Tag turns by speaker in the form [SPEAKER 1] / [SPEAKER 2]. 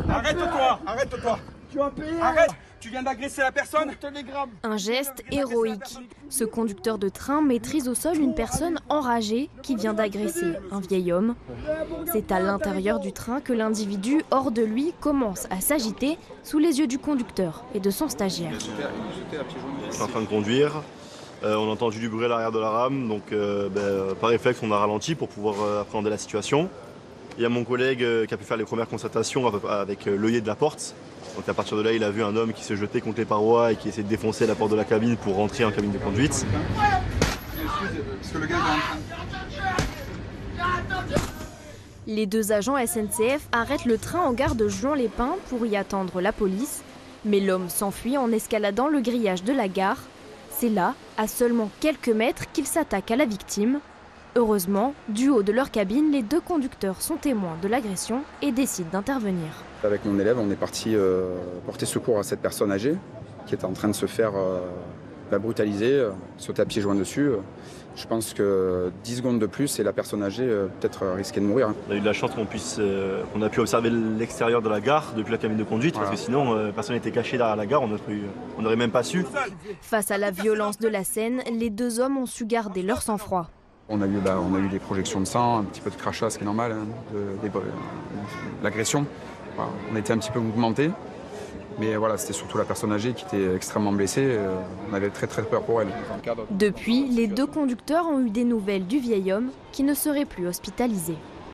[SPEAKER 1] Arrête-toi, arrête-toi.
[SPEAKER 2] Tu vas payer.
[SPEAKER 1] Arrête, tu viens d'agresser la personne.
[SPEAKER 3] Un geste héroïque. Ce conducteur de train maîtrise au sol une personne enragée qui vient d'agresser un vieil homme. C'est à l'intérieur du train que l'individu, hors de lui, commence à s'agiter sous les yeux du conducteur et de son stagiaire.
[SPEAKER 4] Je suis en train de conduire. On a entendu du bruit à l'arrière de la rame, donc par réflexe on a ralenti pour pouvoir appréhender la situation. Il y a mon collègue qui a pu faire les premières constatations avec l'œillet de la porte. Donc à partir de là, il a vu un homme qui se jetait contre les parois et qui essayait de défoncer la porte de la cabine pour rentrer en cabine de conduite.
[SPEAKER 3] Les deux agents SNCF arrêtent le train en gare de Juan-les-Pins pour y attendre la police. Mais l'homme s'enfuit en escaladant le grillage de la gare. C'est là, à seulement quelques mètres, qu'ils s'attaquent à la victime. Heureusement, du haut de leur cabine, les deux conducteurs sont témoins de l'agression et décident d'intervenir.
[SPEAKER 5] Avec mon élève, on est parti porter secours à cette personne âgée qui était en train de se faire brutaliser, sauter à pieds joints dessus. Je pense que 10 secondes de plus et la personne âgée peut-être risquait de mourir.
[SPEAKER 4] On a eu de la chance qu'on a pu observer l'extérieur de la gare depuis la cabine de conduite, voilà. Parce que sinon, personne n'était caché derrière la gare, on n'aurait même pas su.
[SPEAKER 3] Face à la violence de la scène, les deux hommes ont su garder leur sang-froid.
[SPEAKER 5] On a eu des projections de sang, un petit peu de crachat, ce qui est normal, hein, l'agression. Voilà, on était un petit peu mouvementés, mais voilà, c'était surtout la personne âgée qui était extrêmement blessée. On avait très très peur pour elle.
[SPEAKER 3] Depuis, les deux conducteurs ont eu des nouvelles du vieil homme qui ne serait plus hospitalisé.